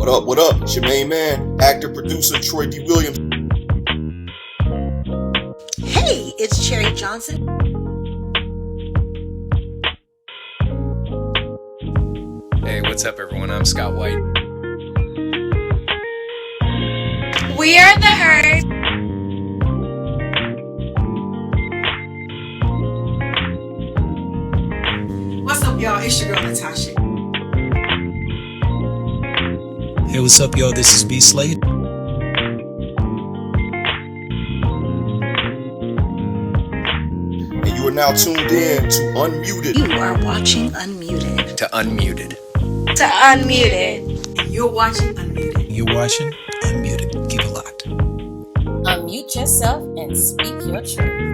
What up, what up? It's your main man, actor, producer, Troy D. Williams. Hey, it's Cherry Johnson. Hey, what's up, everyone? I'm Scott White. We are the Herd. What's up, y'all? It's your girl, Natasha. Hey, what's up, y'all? This is Misplaced. And you are now tuned in to Unmuted. You are watching Unmuted. To Unmuted. To Unmuted. And you're watching Unmuted. You're watching Unmuted. Keep it locked. Unmute yourself and speak your truth.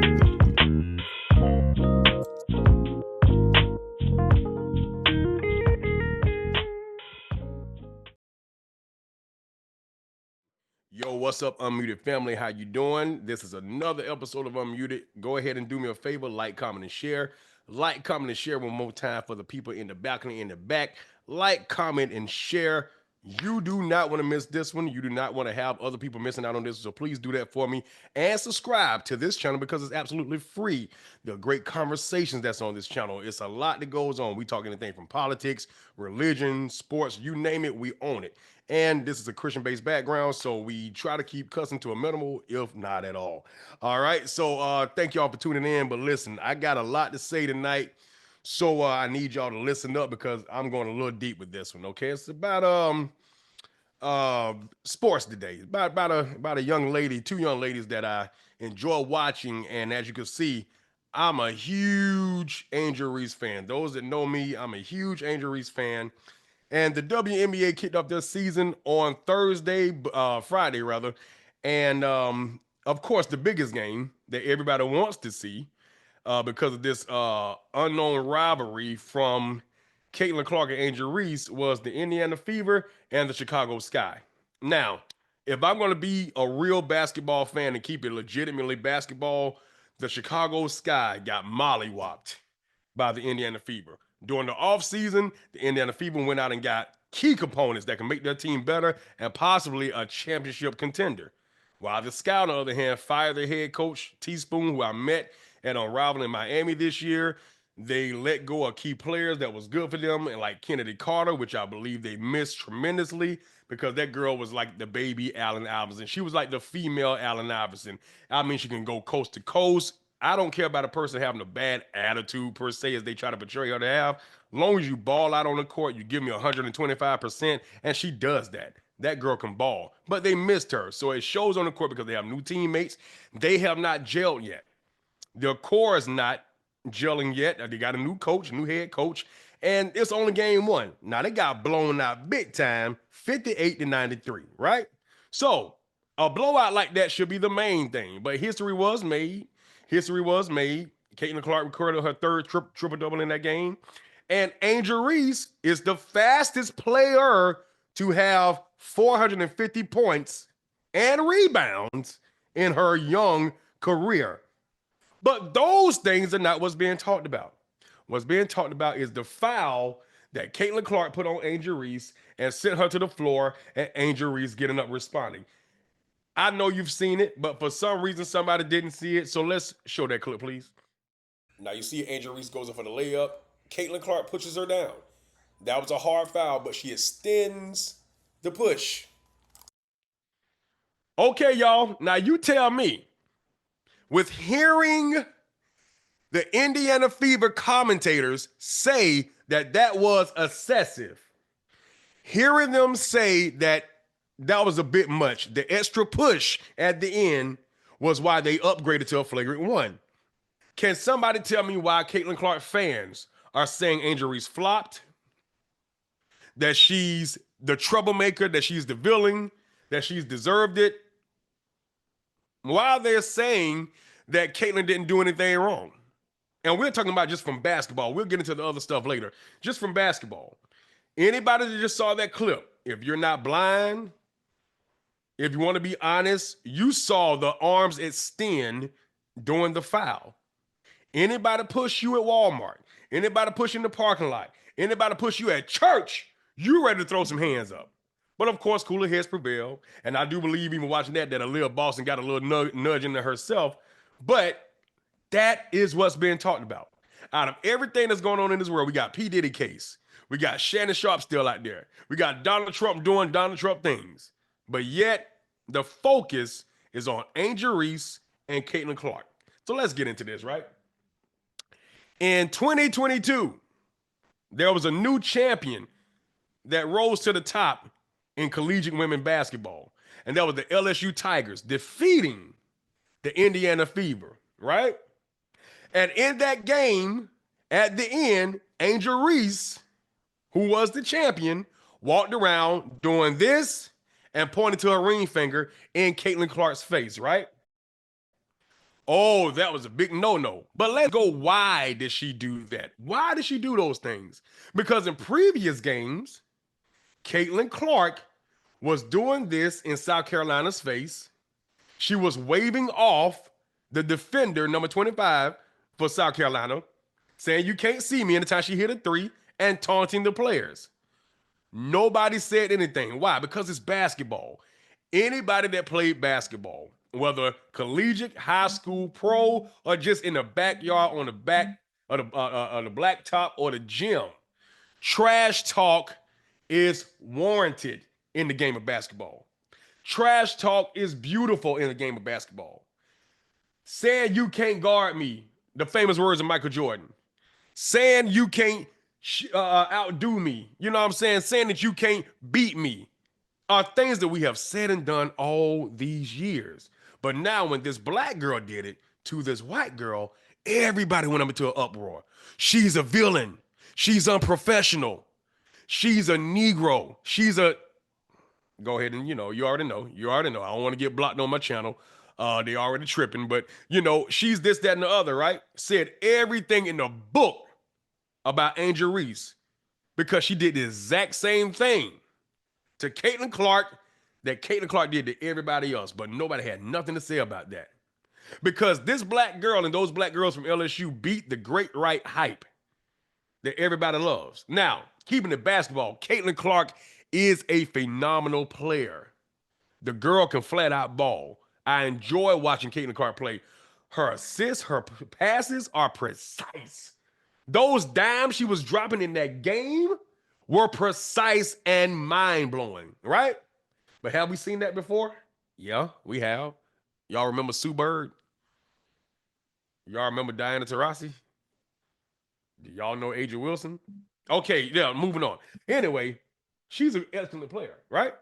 Yo, what's up, Unmuted family? How you doing? This is another episode of Unmuted. Go ahead and do me a favor, like, comment, and share. Like, comment, and share one more time for the people in the balcony in the back. Like, comment, and share. You do not want to miss this one. You do not want to have other people missing out on this, so please do that for me. And subscribe to this channel because it's absolutely free. The great conversations that's on this channel. It's a lot that goes on. We talk anything from politics, religion, sports, you name it, we own it. And this is a Christian-based background, so we try to keep cussing to a minimal, if not at all. All right, so thank y'all for tuning in. But listen, I got a lot to say tonight, so I need y'all to listen up because I'm going a little deep with this one. Okay, it's about sports today. About a young lady, two young ladies that I enjoy watching, and as you can see, I'm a huge Angel Reese fan. Those that know me, I'm a huge Angel Reese fan. And the WNBA kicked off their season on Friday rather. And of course, the biggest game that everybody wants to see because of this unknown rivalry from Caitlin Clark and Angel Reese was the Indiana Fever and the Chicago Sky. Now, if I'm going to be a real basketball fan and keep it legitimately basketball, the Chicago Sky got mollywopped by the Indiana Fever. During the offseason, the Indiana Fever went out and got key components that can make their team better and possibly a championship contender. While the Sky, on the other hand, fired their head coach, Teaspoon, who I met at Unravel in Miami this year. They let go of key players that was good for them, and like Kennedy Carter, which I believe they missed tremendously because that girl was like the baby Allen Iverson. She was like the female Allen Iverson. I mean, she can go coast to coast. I don't care about a person having a bad attitude per se as they try to portray her to have. As long as you ball out on the court, you give me 125%, and she does that. That girl can ball. But they missed her. So it shows on the court because they have new teammates. They have not gelled yet. Their core is not gelling yet. They got a new coach, new head coach, and it's only game one. Now they got blown out big time, 58-93, right? So a blowout like that should be the main thing, but history was made. History was made. Caitlin Clark recorded her third triple-double in that game, and Angel Reese is the fastest player to have 450 points and rebounds in her young career. But those things are not what's being talked about. What's being talked about is the foul that Caitlin Clark put on Angel Reese and sent her to the floor, and Angel Reese getting up responding. I know you've seen it, but for some reason somebody didn't see it. So let's show that clip, please. Now you see Angel Reese goes in for the layup. Caitlin Clark pushes her down. That was a hard foul, but she extends the push. Okay, y'all. Now you tell me, with hearing the Indiana Fever commentators say that that was excessive, hearing them say that that was a bit much, the extra push at the end was why they upgraded to a flagrant one. Can somebody tell me why Caitlin Clark fans are saying Angel Reese flopped, that she's the troublemaker, that she's the villain, that she's deserved it? While they're saying that Caitlin didn't do anything wrong. And we're talking about just from basketball. We'll get into the other stuff later. Just from basketball. Anybody that just saw that clip, if you're not blind, if you want to be honest, you saw the arms extend during the foul. Anybody push you at Walmart, anybody push you in the parking lot, anybody push you at church, you ready to throw some hands up. But of course, cooler heads prevail. And I do believe, even watching that Aaliyah Boston got a little nudge into herself. But that is what's being talked about. Out of everything that's going on in this world, we got P. Diddy case. We got Shannon Sharp still out there. We got Donald Trump doing Donald Trump things. But yet, the focus is on Angel Reese and Caitlin Clark. So let's get into this, right? In 2022, there was a new champion that rose to the top in collegiate women basketball. And that was the LSU Tigers defeating the Indiana Fever, right? And in that game, at the end, Angel Reese, who was the champion, walked around doing this and pointed to her ring finger in Caitlin Clark's face, right? Oh, that was a big no-no. But let's go, why did she do that? Why did she do those things? Because in previous games, Caitlin Clark was doing this in South Carolina's face. She was waving off the defender, number 25, for South Carolina, saying you can't see me anytime she hit a three, and taunting the players. Nobody said anything. Why? Because it's basketball. Anybody that played basketball, whether collegiate, high school, pro, or just in the backyard on the back of the blacktop or the gym, trash talk is warranted in the game of basketball. Trash talk is beautiful in the game of basketball. Saying you can't guard me, the famous words of Michael Jordan. Saying you can't outdo me, you know what I'm saying? Saying that you can't beat me are things that we have said and done all these years. But now when this black girl did it to this white girl, everybody went up into an uproar. She's a villain. She's unprofessional. She's a Negro. She's a... Go ahead and, you already know. I don't want to get blocked on my channel. They already tripping, but, she's this, that, and the other, right? Said everything in the book about Angel Reese because she did the exact same thing to Caitlin Clark that Caitlin Clark did to everybody else, but nobody had nothing to say about that. Because this black girl and those black girls from LSU beat the great right hype that everybody loves. Now, keeping it basketball, Caitlin Clark is a phenomenal player. The girl can flat out ball. I enjoy watching Caitlin Clark play. Her assists, her passes are precise. Those dimes she was dropping in that game were precise and mind-blowing, right? But have we seen that before? Yeah, we have. Y'all remember Sue Bird? Y'all remember Diana Taurasi? Do y'all know Aja Wilson? Okay, yeah, moving on. Anyway, she's an excellent player, right?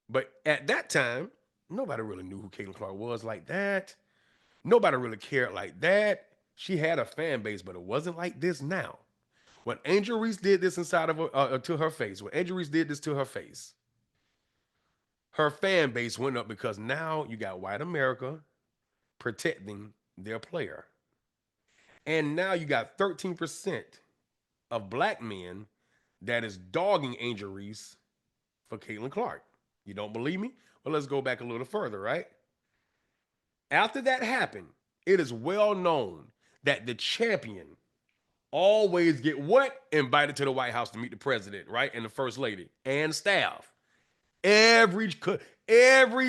But at that time, nobody really knew who Caitlin Clark was like that. Nobody really cared like that. She had a fan base, but it wasn't like this now. When Angel Reese did this inside of her, to her face, when Angel Reese did this to her face, her fan base went up because now you got white America protecting their player. And now you got 13% of black men that is dogging Angel Reese for Caitlin Clark. You don't believe me? Well, let's go back a little further, right? After that happened, it is well known that the champion always get what? Invited to the White House to meet the president, right? And the first lady and staff. Every NBA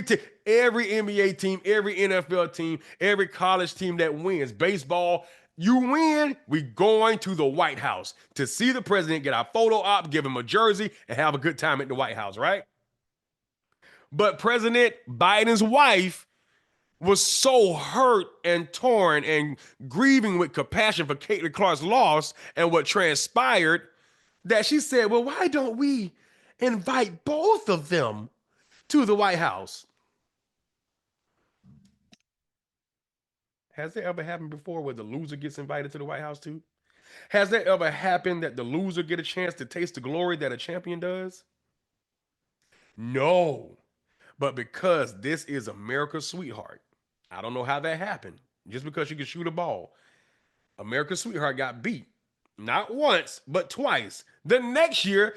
team, every NFL team, every college team that wins baseball, you win, we going to the White House to see the president, get our photo op, give him a jersey, and have a good time at the White House, right? But President Biden's wife was so hurt and torn and grieving with compassion for Caitlin Clark's loss and what transpired that she said, well, why don't we invite both of them to the White House? Has that ever happened before where the loser gets invited to the White House too? Has that ever happened that the loser get a chance to taste the glory that a champion does? No. But because this is America's sweetheart, I don't know how that happened. Just because you can shoot a ball, America's sweetheart got beat. Not once, but twice. The next year,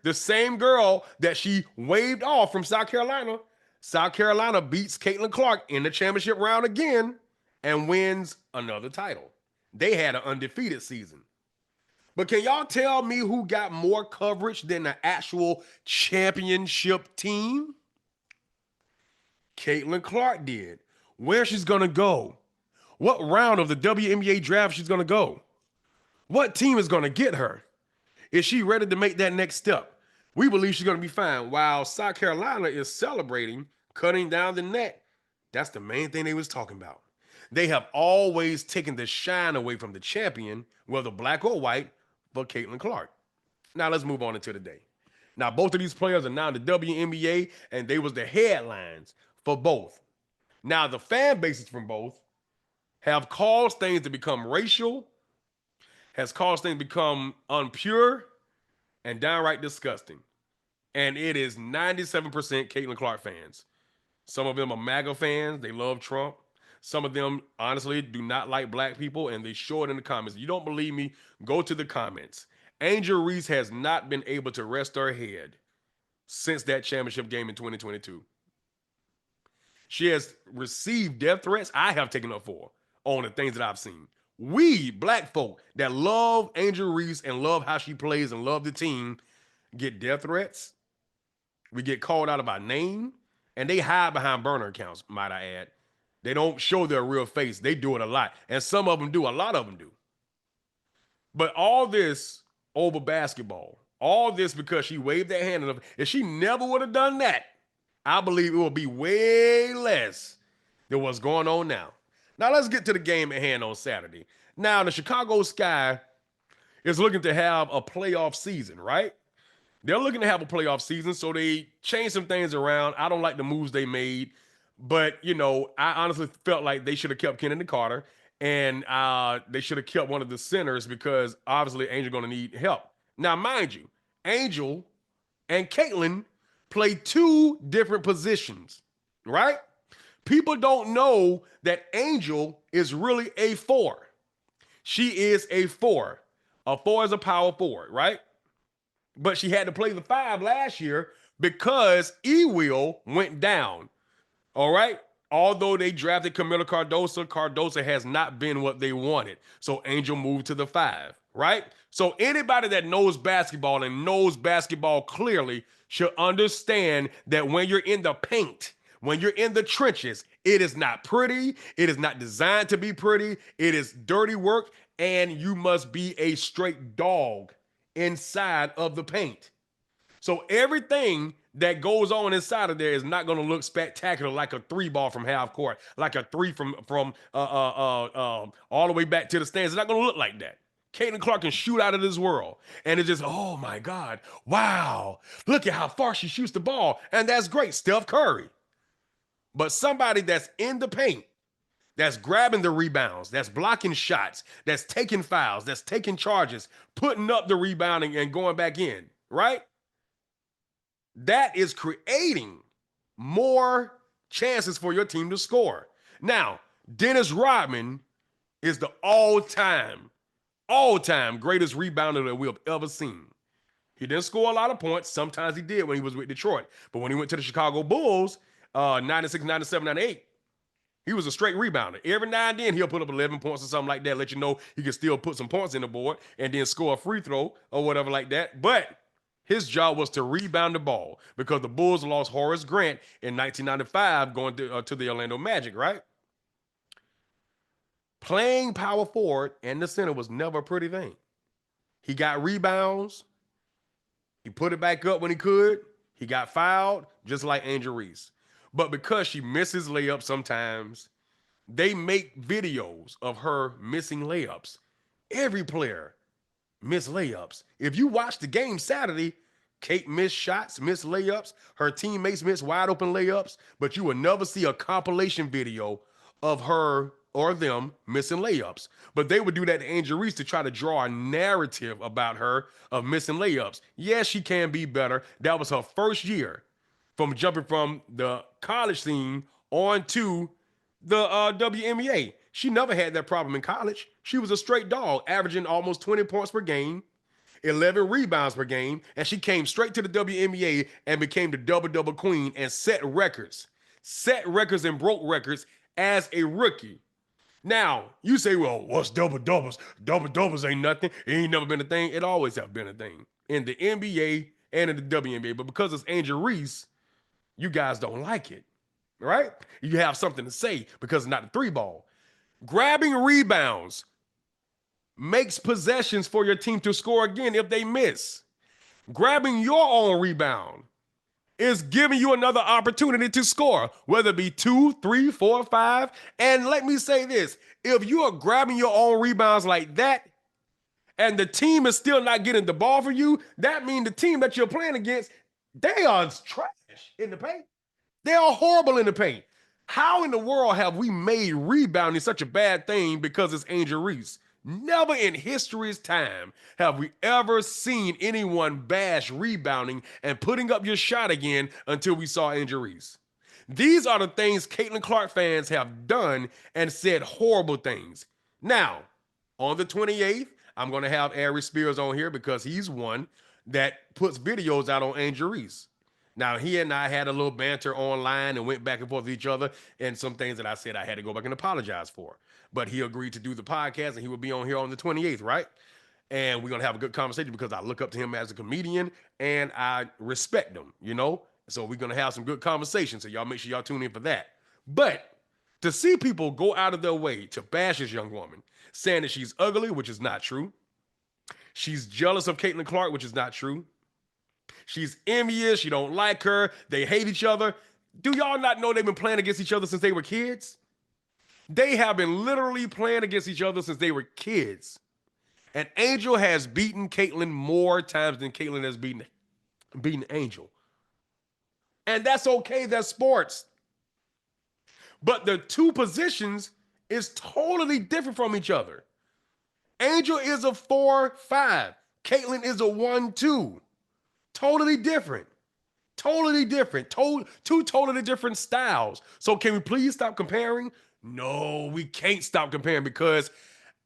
the same girl that she waved off from South Carolina beats Caitlin Clark in the championship round again and wins another title. They had an undefeated season. But can y'all tell me who got more coverage than the actual championship team? Caitlin Clark did. Where she's going to go. What round of the WNBA draft she's going to go. What team is going to get her? Is she ready to make that next step? We believe she's going to be fine. While South Carolina is celebrating cutting down the net, that's the main thing they was talking about. They have always taken the shine away from the champion, whether black or white, for Caitlin Clark. Now let's move on into the day. Now both of these players are now in the WNBA, and they was the headlines for both. Now the fan bases from both have caused things to become racial, has caused things to become unpure, and downright disgusting. And it is 97% Caitlin Clark fans. Some of them are MAGA fans. They love Trump. Some of them, honestly, do not like black people, and they show it in the comments. If you don't believe me, go to the comments. Angel Reese has not been able to rest her head since that championship game in 2022. She has received death threats I have taken up for on the things that I've seen. We, black folk that love Angel Reese and love how she plays and love the team, get death threats. We get called out of our name, and they hide behind burner accounts, might I add. They don't show their real face. They do it a lot, and some of them do. A lot of them do. But all this over basketball, all this because she waved that hand. If she never would have done that, I believe it will be way less than what's going on now. Now let's get to the game at hand on Saturday. Now the Chicago Sky is looking to have a playoff season, right? They're looking to have a playoff season, so they changed some things around. I don't like the moves they made, but, you know, I honestly felt like they should have kept Kennedy Carter, and they should have kept one of the centers because, obviously, Angel going to need help. Now, mind you, Angel and Caitlin play two different positions, right? People don't know that Angel is really a 4. She is a 4. A 4 is a power forward, right? But she had to play the 5 last year because E-Will went down. All right? Although they drafted Camila Cardoso, Cardoso has not been what they wanted. So Angel moved to the 5, right? So anybody that knows basketball and knows basketball clearly should understand that when you're in the paint, when you're in the trenches, it is not pretty. It is not designed to be pretty. It is dirty work, and you must be a straight dog inside of the paint. So everything that goes on inside of there is not going to look spectacular like a 3 ball from half court, like a 3 from all the way back to the stands. It's not going to look like that. Caitlin Clark can shoot out of this world. And it's just, oh my God, wow, look at how far she shoots the ball. And that's great, Steph Curry. But somebody that's in the paint, that's grabbing the rebounds, that's blocking shots, that's taking fouls, that's taking charges, putting up the rebounding and going back in, right? That is creating more chances for your team to score. Now, Dennis Rodman is the all-time greatest rebounder that we've ever seen. He didn't score a lot of points. Sometimes he did when he was with Detroit. But when he went to the Chicago Bulls, 96, 97, 98, he was a straight rebounder. Every now and then, he'll put up 11 points or something like that, let you know he can still put some points in the board and then score a free throw or whatever like that. But his job was to rebound the ball because the Bulls lost Horace Grant in 1995 going to the Orlando Magic, right? Playing power forward and the center was never a pretty thing. He got rebounds. He put it back up when he could. He got fouled, just like Angel Reese. But because she misses layups sometimes, they make videos of her missing layups. Every player missed layups. If you watch the game Saturday, Kate missed shots, missed layups. Her teammates missed wide open layups, but you will never see a compilation video of her or them missing layups. But they would do that to Angel Reese to try to draw a narrative about her of missing layups. Yes, she can be better. That was her first year from jumping from the college scene on to the WNBA. She never had that problem in college. She was a straight dog, averaging almost 20 points per game, 11 rebounds per game, and she came straight to the WNBA and became the double-double queen and set records and broke records as a rookie. Now, you say, well, what's double doubles? Double doubles ain't nothing. It ain't never been a thing. It always have been a thing in the NBA and in the WNBA. But because it's Angel Reese, you guys don't like it, right? You have something to say because it's not the three ball. Grabbing rebounds makes possessions for your team to score again if they miss. Grabbing your own rebound is giving you another opportunity to score, whether it be 2, 3, 4, 5. And let me say this, if you are grabbing your own rebounds like that and the team is still not getting the ball for you, that means the team that you're playing against, they are trash in the paint. They are horrible in the paint. How in the world have we made rebounding such a bad thing because it's Angel Reese? Never in history's time have we ever seen anyone bash rebounding and putting up your shot again until we saw Angel Reese. These are the things Caitlin Clark fans have done and said horrible things. Now, on the 28th, I'm going to have Ari Spears on here because he's one that puts videos out on Angel Reese. Now, he and I had a little banter online and went back and forth with each other, and some things that I said I had to go back and apologize for. But he agreed to do the podcast, and he will be on here on the 28th, right? And we're going to have a good conversation because I look up to him as a comedian, and I respect him, you know? So we're going to have some good conversation, so y'all make sure y'all tune in for that. But to see people go out of their way to bash this young woman, saying that she's ugly, which is not true. She's jealous of Caitlin Clark, which is not true. She's envious. You don't like her. They hate each other. Do y'all not know they've been playing against each other since they were kids? They have been literally playing against each other since they were kids. And Angel has beaten Caitlin more times than Caitlin has beaten Angel. And that's okay. That's sports. But the two positions is totally different from each other. Angel is a 4-5. Caitlin is a 1-2. Totally different. Totally different. Two totally different styles. So can we please stop comparing? No, we can't stop comparing because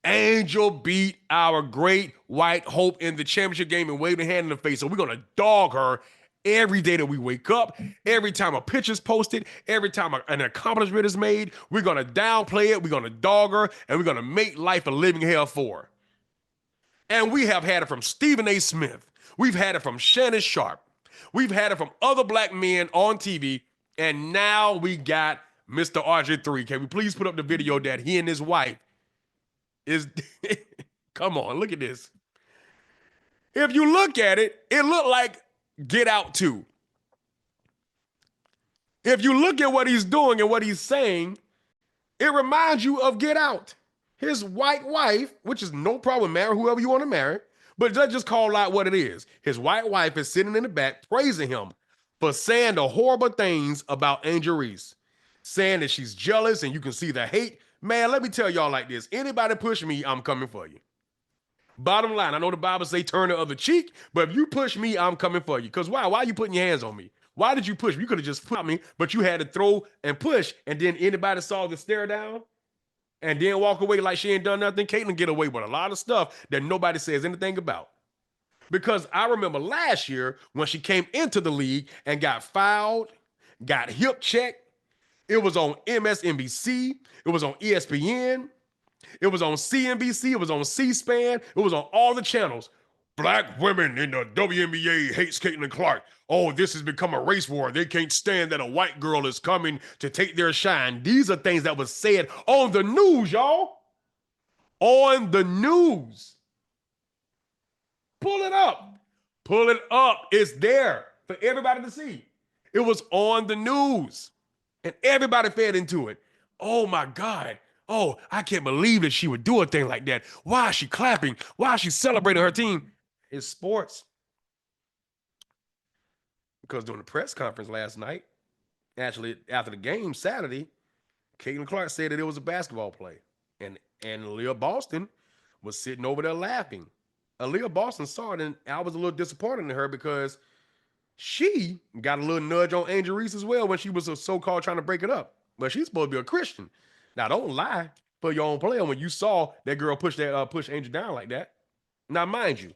Angel beat our great white hope in the championship game and waved a hand in the face. So we're going to dog her every day that we wake up, every time a picture's posted, every time an accomplishment is made. We're going to downplay it. We're going to dog her, and we're going to make life a living hell for her. And we have had it from Stephen A. Smith. We've had it from Shannon Sharp. We've had it from other black men on TV. And now we got Mr. RJ3. Can we please put up the video that he and his wife is... Come on, look at this. If you look at it, it looked like Get Out 2. If you look at what he's doing and what he's saying, it reminds you of Get Out. His white wife, which is no problem, marry whoever you want to marry, but let's just call out what it is. His white wife is sitting in the back praising him for saying the horrible things about Angel Reese, saying that she's jealous and you can see the hate. Man, let me tell y'all like this. Anybody push me, I'm coming for you. Bottom line, I know the Bible say turn the other cheek, but if you push me, I'm coming for you. Because why? Why are you putting your hands on me? Why did you push me? You could have just put me, but you had to throw and push, and then anybody saw the stare down and then walk away like she ain't done nothing. Caitlin get away with a lot of stuff that nobody says anything about. Because I remember last year when she came into the league and got fouled, got hip checked. It was on MSNBC. It was on ESPN. It was on CNBC. It was on C-SPAN. It was on all the channels. Black women in the WNBA hates Caitlin Clark. Oh, this has become a race war. They can't stand that a white girl is coming to take their shine. These are things that was said on the news, y'all. On the news. Pull it up. Pull it up. It's there for everybody to see. It was on the news. And everybody fed into it. Oh, my God. Oh, I can't believe that she would do a thing like that. Why is she clapping? Why is she celebrating her team? It's sports. Because during the press conference last night, actually after the game Saturday, Caitlin Clark said that it was a basketball play. And Aaliyah Boston was sitting over there laughing. Aaliyah Boston saw it, and I was a little disappointed in her because she got a little nudge on Angel Reese as well when she was so-called trying to break it up. But she's supposed to be a Christian. Now, don't lie for your own player when you saw that girl push Angel down like that. Now, mind you,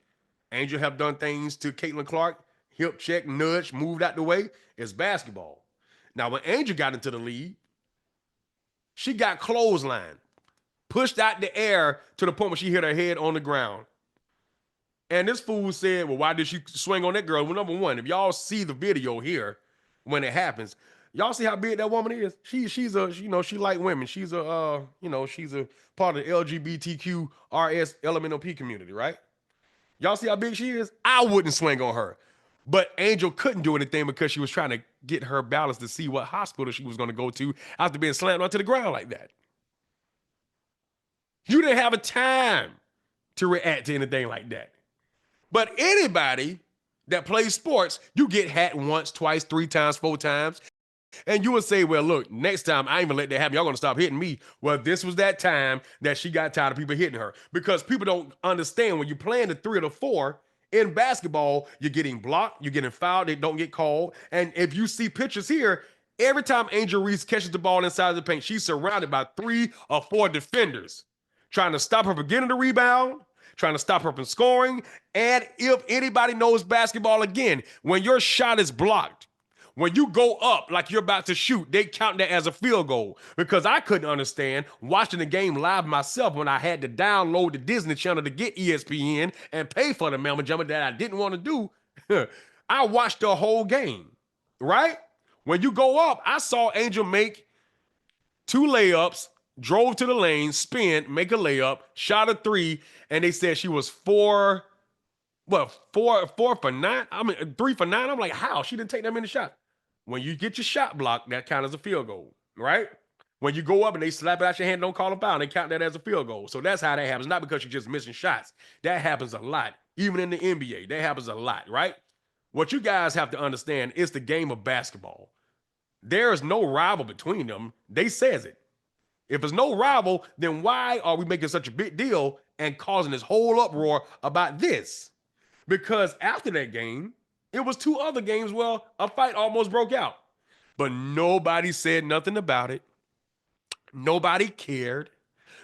Angel have done things to Caitlin Clark, hip check, nudge, moved out the way. It's basketball. Now, when Angel got into the league, she got clotheslined. pushed out the air to the point where she hit her head on the ground. And this fool said, well, why did she swing on that girl? Well, number one, if y'all see the video here when it happens, y'all see how big that woman is? She's a, you know, she like women. She's a, you know, she's a part of the LGBTQ RS LMNOP community, right? Y'all see how big she is? I wouldn't swing on her. But Angel couldn't do anything because she was trying to get her balance to see what hospital she was going to go to after being slammed onto the ground like that. You didn't have a time to react to anything like that. But anybody that plays sports, you get hacked once, twice, 3 times, 4 times. And you would say, well, look, next time I ain't even let that happen. Y'all gonna stop hitting me. Well, this was that time that she got tired of people hitting her. Because people don't understand when you're playing the 3 or the 4 in basketball, you're getting blocked, you're getting fouled, they don't get called. And if you see pictures here, every time Angel Reese catches the ball inside the paint, she's surrounded by 3 or 4 defenders trying to stop her from getting the rebound, trying to stop her from scoring. And if anybody knows basketball, again, when your shot is blocked, when you go up like you're about to shoot, they count that as a field goal. Because I couldn't understand watching the game live myself when I had to download the Disney Channel to get ESPN and pay for the Mamma Jamma that I didn't want to do. I watched the whole game, right? When you go up, I saw Angel make 2 layups, drove to the lane, spin, make a layup, shot a 3, and they said she was 4 for 9? I mean, 3 for 9? I'm like, how? She didn't take that many shots. When you get your shot blocked, that counts as a field goal, right? When you go up and they slap it out your hand, don't call a foul, they count that as a field goal. So that's how that happens, not because you're just missing shots. That happens a lot. Even in the NBA, that happens a lot, right? What you guys have to understand is the game of basketball. There is no rival between them. They says it. If there's no rival, then why are we making such a big deal and causing this whole uproar about this? Because after that game, it was 2 other games where a fight almost broke out. But nobody said nothing about it. Nobody cared.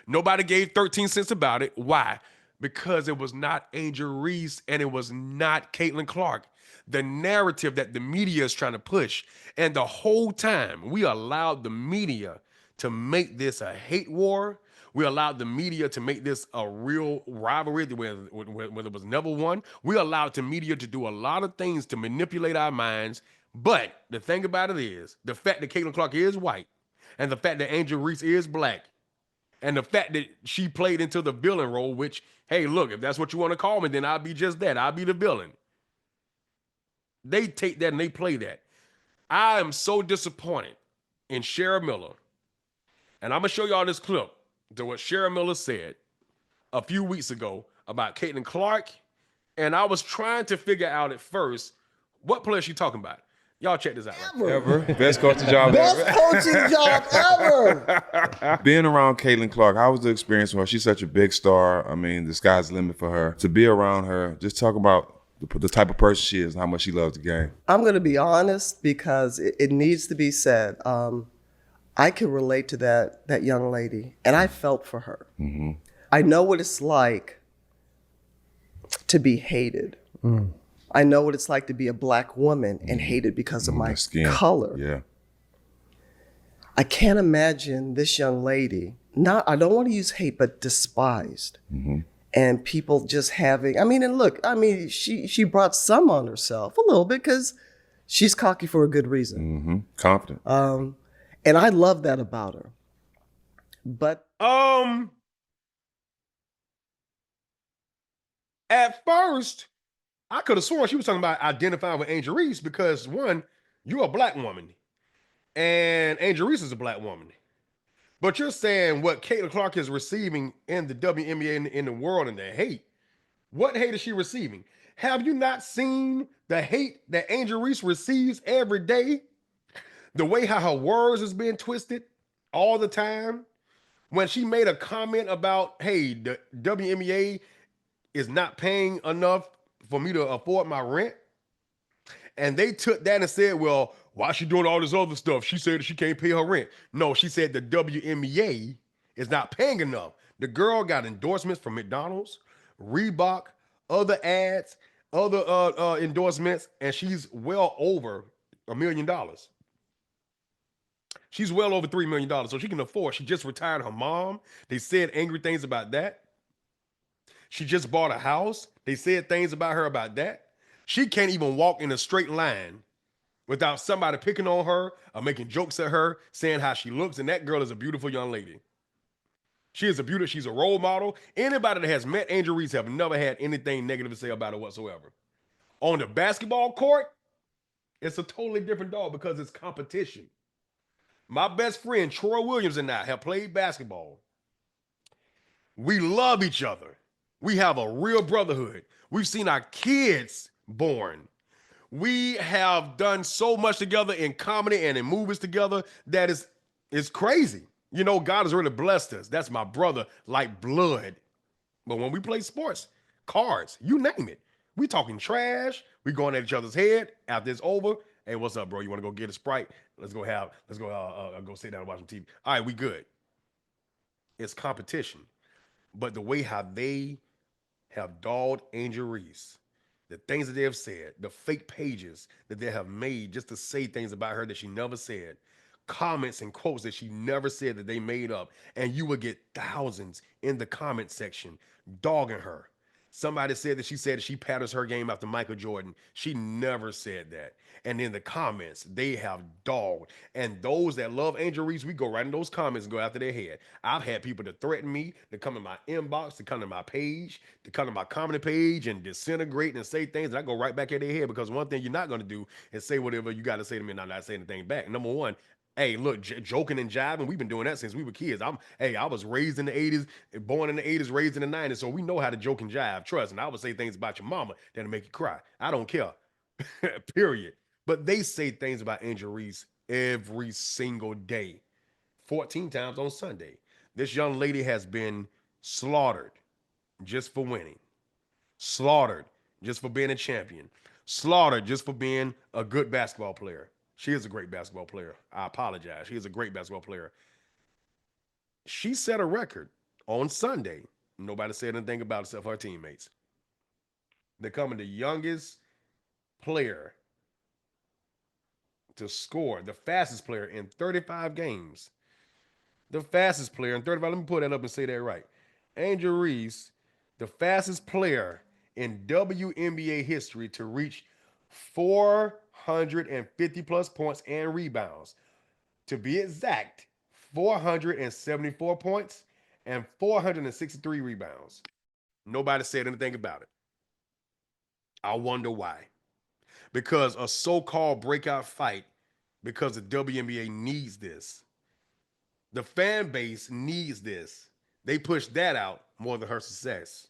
Nobody gave 13 cents about it. Why? Because it was not Angel Reese and it was not Caitlin Clark. The narrative that the media is trying to push. And the whole time, we allowed the media to make this a hate war. We allowed the media to make this a real rivalry where it was never one. We allowed the media to do a lot of things to manipulate our minds. But the thing about it is, the fact that Caitlin Clark is white, and the fact that Angel Reese is black, and the fact that she played into the villain role, which, hey, look, if that's what you want to call me, then I'll be just that. I'll be the villain. They take that and they play that. I am so disappointed in Shara Miller. And I'm going to show y'all this clip to what Shara Miller said a few weeks ago about Caitlin Clark. And I was trying to figure out at first, what player she talking about? Y'all check this out. Ever. Best coaching job Best ever. coaching job ever. Being around Caitlin Clark, how was the experience for her? She's such a big star. I mean, the sky's the limit for her. To be around her, just talk about the type of person she is and how much she loves the game. I'm going to be honest because it needs to be said. I can relate to that young lady, and I felt for her. Mm-hmm. I know what it's like to be hated. Mm. I know what it's like to be a black woman and hated because of my color. Yeah. I can't imagine this young lady, I don't want to use hate, but despised. Mm-hmm. And people just having, she brought some on herself a little bit because she's cocky for a good reason. Mm-hmm. Confident. And I love that about her. But at first, I could have sworn she was talking about identifying with Angel Reese because, one, you're a black woman and Angel Reese is a black woman. But you're saying what Caitlin Clark is receiving in the WNBA in the world and the hate. What hate is she receiving? Have you not seen the hate that Angel Reese receives every day? The way how her words is being twisted all the time. When she made a comment about, hey, the WNBA is not paying enough for me to afford my rent. And they took that and said, well, why is she doing all this other stuff? She said that she can't pay her rent. No, she said the WNBA is not paying enough. The girl got endorsements from McDonald's, Reebok, other ads, other endorsements, and she's well over $1 million. She's well over $3 million, so she can afford. She just retired her mom. They said angry things about that. She just bought a house. They said things about her about that. She can't even walk in a straight line without somebody picking on her or making jokes at her, saying how she looks. And that girl is a beautiful young lady. She is a beautiful, she's a role model. Anybody that has met Angel Reese have never had anything negative to say about her whatsoever. On the basketball court, it's a totally different dog because it's competition. My best friend, Troy Williams, and I have played basketball. We love each other. We have a real brotherhood. We've seen our kids born. We have done so much together in comedy and in movies together that is crazy. You know, God has really blessed us. That's my brother, like blood. But when we play sports, cards, you name it, we talking trash. We going at each other's head. After it's over, hey, what's up, bro? You want to go get a Sprite? Let's go go sit down and watch some TV. All right, we good. It's competition. But the way how they have dogged Angel Reese, the things that they have said, the fake pages that they have made just to say things about her that she never said, comments and quotes that she never said that they made up, and you will get thousands in the comment section dogging her. Somebody said that she patterns her game after Michael Jordan. She never said that. And in the comments, they have dogged. And those that love Angel Reese, we go right in those comments and go after their head. I've had people to threaten me, to come in my inbox, to come to my page, to come to my comment page and disintegrate and say things. And I go right back at their head because one thing you're not going to do is say whatever you got to say to me and I'm not saying anything back. Number one, hey, look, joking and jiving, we've been doing that since we were kids. I was raised in the 80s, born in the 80s, raised in the 90s, so we know how to joke and jive. Trust, and I would say things about your mama that'll make you cry. I don't care, period. But they say things about Angel Reese every single day, 14 times on Sunday. This young lady has been slaughtered just for winning, slaughtered just for being a champion, slaughtered just for being a good basketball player. She is a great basketball player. I apologize. She is a great basketball player. She set a record on Sunday. Nobody said anything about it except her teammates. Becoming the youngest player to score, the fastest player in 35 games. The fastest player in 35. Let me pull that up and say that right. Angel Reese, the fastest player in WNBA history to reach 450 plus points and rebounds. To be exact, 474 points and 463 rebounds. Nobody said anything about it. I wonder why. Because a so-called breakout fight, because the WNBA needs this. The fan base needs this. They push that out more than her success.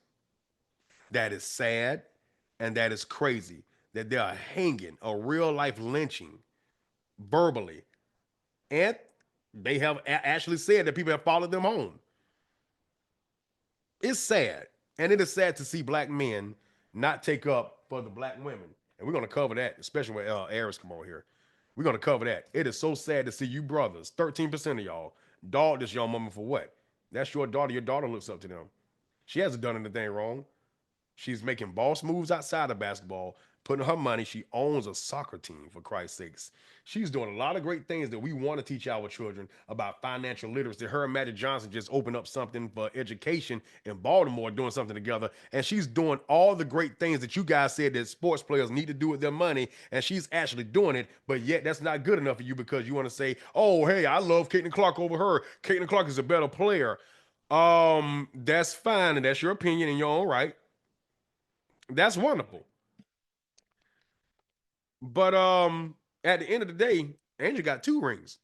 That is sad and that is crazy that they are hanging a real life lynching verbally. And they have actually said that people have followed them home. It's sad. And it is sad to see black men not take up for the black women. And we're going to cover that, especially when Aris come on here. We're going to cover that. It is so sad to see you brothers, 13% of y'all, dog this young woman for what? That's your daughter. Your daughter looks up to them. She hasn't done anything wrong. She's making boss moves outside of basketball, putting her money. She owns a soccer team, for Christ's sakes. She's doing a lot of great things that we want to teach our children about financial literacy. Her and Magic Johnson just opened up something for education in Baltimore, doing something together. And she's doing all the great things that you guys said that sports players need to do with their money. And she's actually doing it. But yet that's not good enough for you because you want to say, oh, hey, I love Caitlin Clark over her. Caitlin Clark is a better player. That's fine. And that's your opinion in your own right. That's wonderful. But at the end of the day, Angel got 2 rings.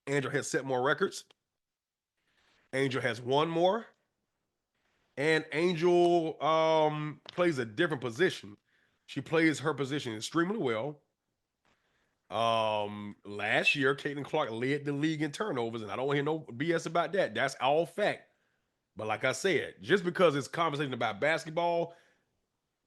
Angel has set more records. Angel has won more. And Angel plays a different position. She plays her position extremely well. Last year, Caitlin Clark led the league in turnovers, and I don't want to hear no BS about that. That's all fact. But like I said, just because it's conversation about basketball,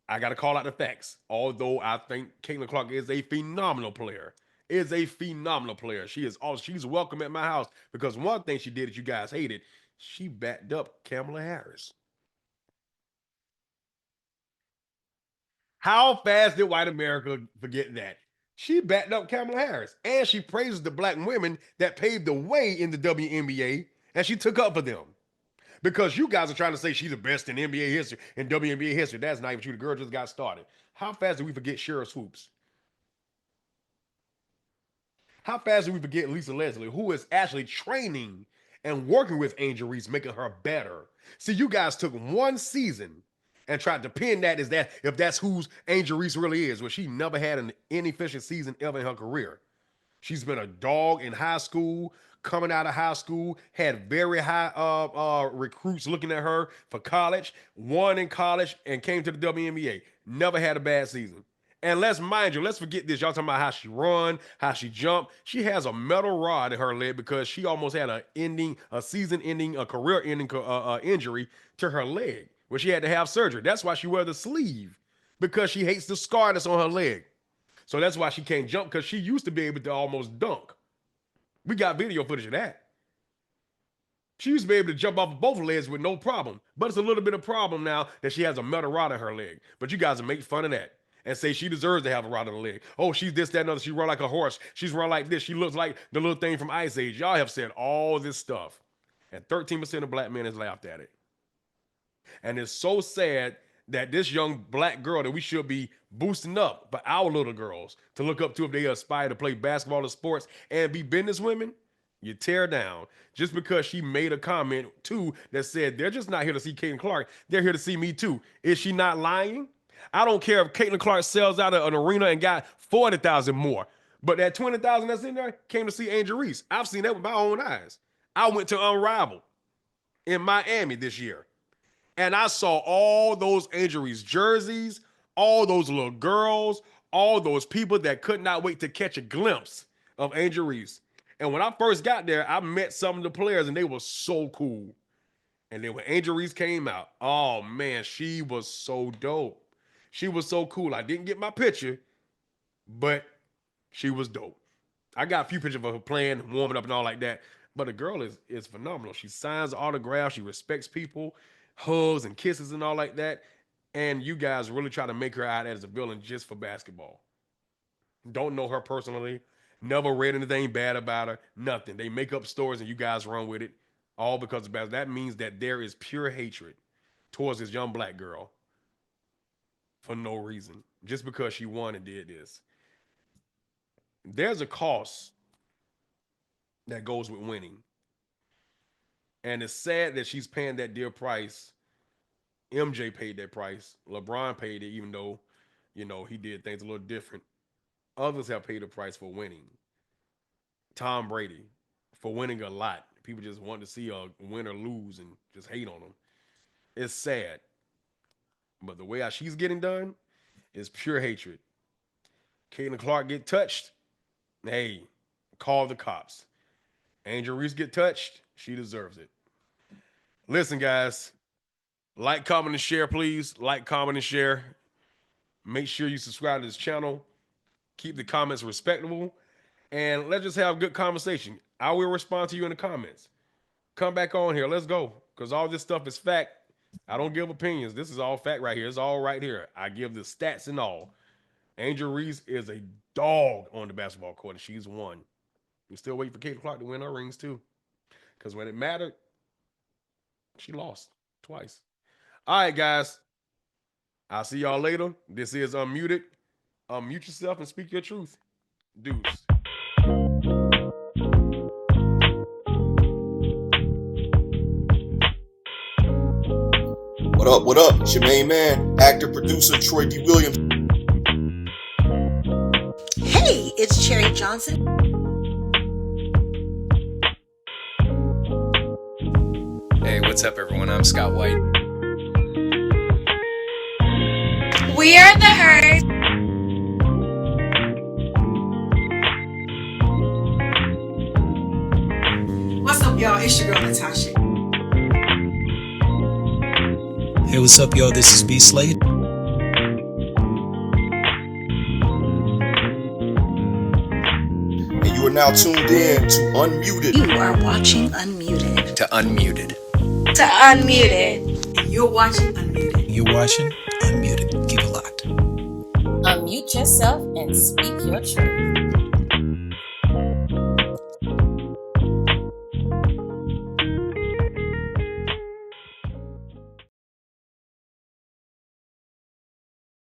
I got to call out the facts. Although I think Caitlin Clark is a phenomenal player. She's welcome at my house because one thing she did that you guys hated, she backed up Kamala Harris. How fast did white America forget that? She backed up Kamala Harris, and she praises the black women that paved the way in the WNBA, and she took up for them. Because you guys are trying to say she's the best in NBA history, in WNBA history. That's not even true. The girl just got started. How fast did we forget Cheryl Swoops? How fast did we forget Lisa Leslie, who is actually training and working with Angel Reese, making her better? See, you guys took one season and tried to pin that as that if that's who's Angel Reese really is. Well, she never had an inefficient season ever in her career. She's been a dog in high school, coming out of high school, had very high recruits looking at her for college, won in college, and came to the WNBA. Never had a bad season. And let's forget this. Y'all talking about how she run, how she jumped. She has a metal rod in her leg because she almost had a season-ending, a career-ending injury to her leg where she had to have surgery. That's why she wears the sleeve, because she hates the scar that's on her leg. So that's why she can't jump, because she used to be able to almost dunk. We got video footage of that. She used to be able to jump off of both legs with no problem. But it's a little bit of problem now that she has a metal rod in her leg. But you guys will make fun of that and say she deserves to have a rod in her leg. Oh, she's this, that, and other. She run like a horse. She's run like this. She looks like the little thing from Ice Age. Y'all have said all this stuff. And 13% of black men has laughed at it. And it's so sad that this young black girl that we should be boosting up for our little girls to look up to if they aspire to play basketball or sports and be business women, you tear down just because she made a comment too that said they're just not here to see Caitlin Clark, they're here to see me too. Is she not lying? I don't care if Caitlin Clark sells out of an arena and got 40,000 more, but that 20,000 that's in there came to see Angel Reese. I've seen that with my own eyes. I went to Unrivaled in Miami this year, and I saw all those Angel Reese jerseys, all those little girls, all those people that could not wait to catch a glimpse of Angel Reese. And when I first got there, I met some of the players, and they were so cool. And then when Angel Reese came out, oh, man, she was so dope. She was so cool. I didn't get my picture, but she was dope. I got a few pictures of her playing, warming up and all like that. But the girl is phenomenal. She signs autographs. She respects people, hugs and kisses and all like that. And you guys really try to make her out as a villain just for basketball. Don't know her personally. Never read anything bad about her. Nothing. They make up stories and you guys run with it. All because of basketball. That means that there is pure hatred towards this young black girl for no reason. Just because she won and did this. There's a cost that goes with winning. And it's sad that she's paying that dear price. MJ paid that price. LeBron paid it, even though, he did things a little different. Others have paid the price for winning. Tom Brady, for winning a lot. People just want to see a win or lose and just hate on him. It's sad. But the way how she's getting done is pure hatred. Caitlin Clark get touched. Hey, call the cops. Angel Reese get touched. She deserves it. Listen, guys. Like, comment, and share, please. Like, comment, and share. Make sure you subscribe to this channel. Keep the comments respectable. And let's just have a good conversation. I will respond to you in the comments. Come back on here. Let's go. Because all this stuff is fact. I don't give opinions. This is all fact right here. It's all right here. I give the stats and all. Angel Reese is a dog on the basketball court, and she's won. We still wait for Caitlin Clark to win her rings, too. Because when it mattered, she lost twice. All right, guys. I'll see y'all later. This is Unmuted. Unmute yourself and speak your truth. Deuce. What up, what up? It's your main man, actor, producer, Troy D. Williams. Hey, it's Cherry Johnson. Hey, what's up, everyone? I'm Scott White. We are the herd. What's up, y'all? It's your girl, Natasha. Hey, what's up, y'all? This is Misplaced. And you are now tuned in to Unmuted. You are watching Unmuted. To Unmuted. To Unmuted. And you're watching Unmuted. You're watching Unmuted. Keep it locked. Unmute Unmute yourself and speak your truth.